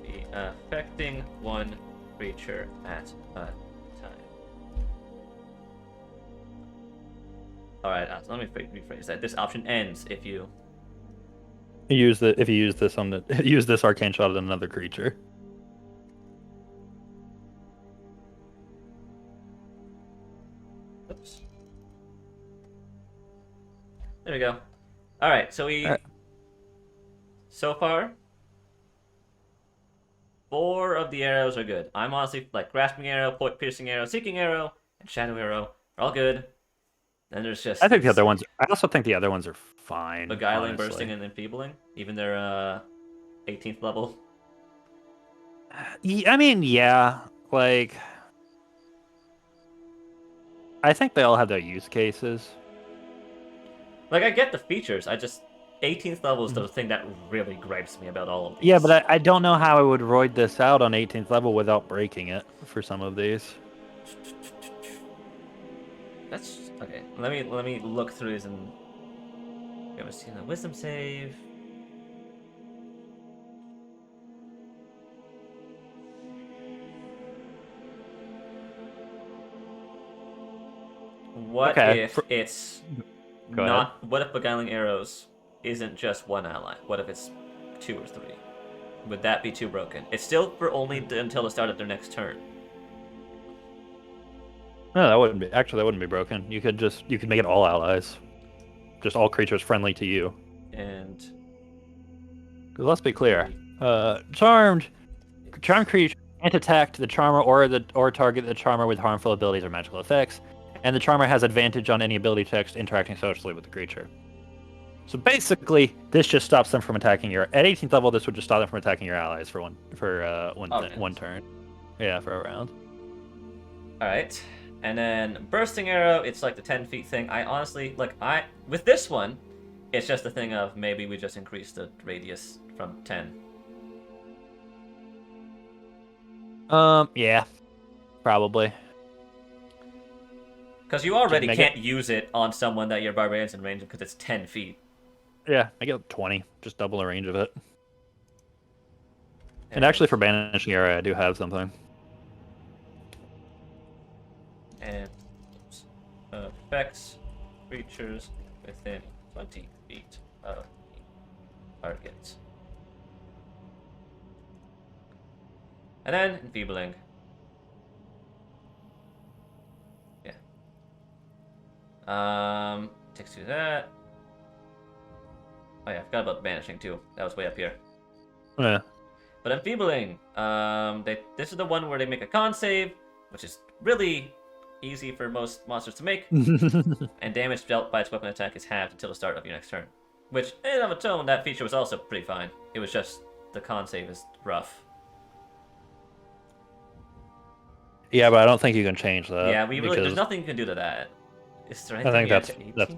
Be affecting one creature at a time. Alright, so let me rephrase that. This option ends if you... Use this arcane shot at another creature. Oops. There we go. Alright, so so far, 4 of the arrows are good. I'm honestly like Grasping Arrow, Piercing Arrow, Seeking Arrow, and Shadow Arrow are all good. Then there's just... I also think the other ones are fine. Beguiling, honestly. Bursting, and Enfeebling. Even their 18th level. I mean, yeah. Like... I think they all have their use cases. Like, I get the features. 18th level is the thing that really gripes me about all of these. Yeah, but I don't know how I would roid this out on 18th level without breaking it for some of these. That's... Okay, let me look through these and... We haven't seen a wisdom save. What if it's not... What if Beguiling Arrows isn't just 1 ally? What if it's 2 or 3? Would that be too broken? It's still for only until the start of their next turn. No, that wouldn't be. Actually, that wouldn't be broken. You could make it all allies, just all creatures friendly to you. And let's be clear, charmed creature can't attack the charmer or target the charmer with harmful abilities or magical effects, and the charmer has advantage on any ability checks interacting socially with the creature. So basically, this just stops them from attacking your. At 18th level, this would just stop them from attacking your allies for one turn. Yeah, for a round. All right. And then Bursting Arrow, it's like the 10 feet thing. I honestly, with this one, it's just a thing of maybe we just increase the radius from 10. Yeah. Probably. Because you already can't use it on someone that your Barbarian's in range of because it's 10 feet. Yeah, I get 20. Just double the range of it. And actually for Banishing Arrow, I do have something. And affects creatures within 20 feet of the target. And then Enfeebling. Yeah. Takes to that. Oh yeah, I forgot about Banishing too. That was way up here. Yeah. But Enfeebling, this is the one where they make a con save, which is really easy for most monsters to make, and damage dealt by its weapon attack is halved until the start of your next turn. Which, in and of its own, that feature was also pretty fine. It was just the con save is rough. Yeah, but I don't think you can change that. Yeah, there's nothing you can do to that. Is there anything I think that's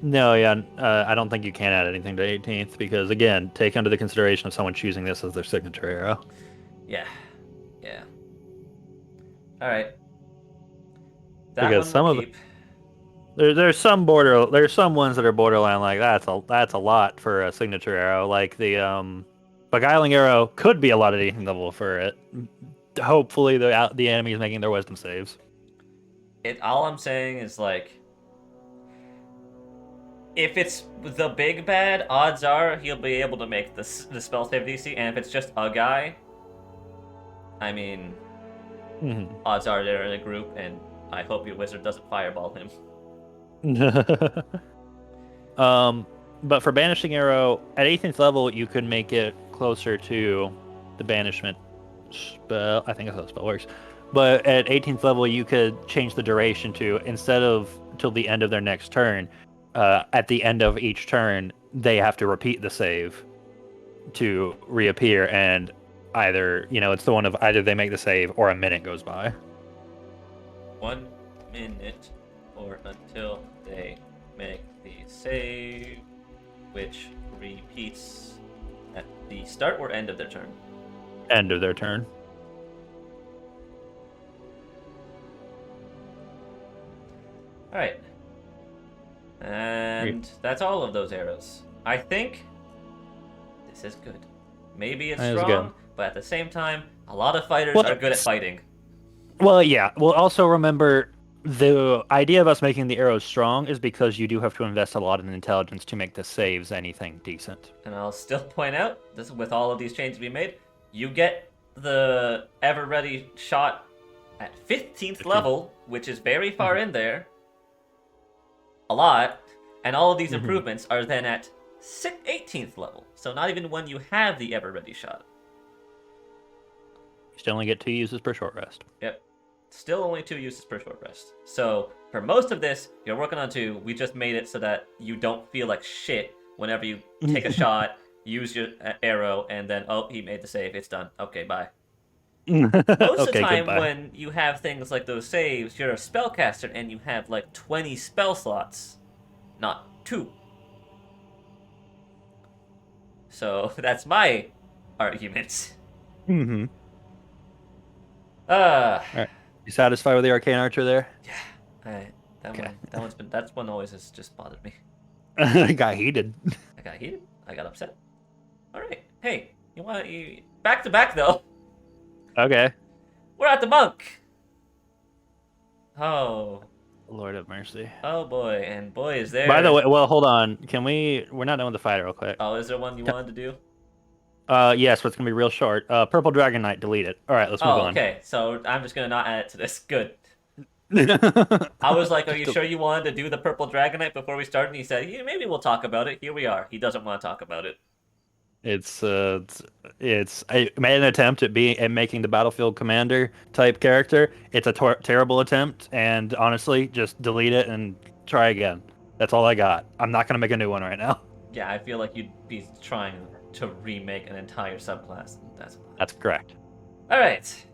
No, yeah, I don't think you can add anything to 18th because, again, take under the consideration of someone choosing this as their signature arrow. Yeah. Yeah. All right. That Because one will some of keep. there's some ones that are borderline like that's a lot for a signature arrow. Like the beguiling arrow could be a lot at 18th level for it. Hopefully the enemy is making their wisdom saves. All I'm saying is like, if it's the big bad, odds are he'll be able to make the spell save DC, and if it's just a guy, I mean, odds are they're in a group, and I hope your wizard doesn't fireball him. But for banishing arrow at 18th level, you could make it closer to the banishment spell. I think that's how the spell works. But at 18th level, you could change the duration to, instead of till the end of their next turn, at the end of each turn, they have to repeat the save to reappear, and either, it's the one of either they make the save or a minute goes by. 1 minute or until they make the save, which repeats at the start or end of their turn. End of their turn. All right. And that's all of those arrows. I think this is good. Maybe it's strong, but at the same time, a lot of fighters are good at fighting. Well, yeah. Well, also remember, the idea of us making the arrows strong is because you do have to invest a lot in intelligence to make the saves anything decent. And I'll still point out, this with all of these changes we made, you get the ever-ready shot at 15th level, which is very far in there. A lot. And all of these improvements are then at 18th level. So not even when you have the ever-ready shot. You still only get 2 uses per short rest. Yep. Still only 2 uses per short rest. So for most of this, you're working on 2. We just made it so that you don't feel like shit whenever you take a shot, use your arrow, and then, oh, he made the save. It's done. Okay, bye. Most of the time when you have things like those saves, you're a spellcaster and you have like 20 spell slots, not 2. So that's my argument. All right. You satisfied with the Arcane Archer there? Yeah. That one always has just bothered me. I got heated. I got heated. I got upset. All right. Hey, back to back though. Okay. We're at the monk. Oh. Lord have mercy. Oh boy, and boy is there. By the way, well, hold on. We're not done with the fight real quick. Oh, is there one you wanted to do? Yes, but it's gonna be real short. Purple Dragon Knight, delete it. All right, let's move on. Okay. So I'm just gonna not add it to this. Good. I was like, are you sure you wanted to do the Purple Dragon Knight before we started? And he said, yeah, maybe we'll talk about it. Here we are. He doesn't want to talk about it. I made an attempt at making the battlefield commander type character. It's a terrible attempt, and honestly, just delete it and try again. That's all I got. I'm not gonna make a new one right now. Yeah, I feel like you'd be trying to remake an entire subclass. That's correct. All right.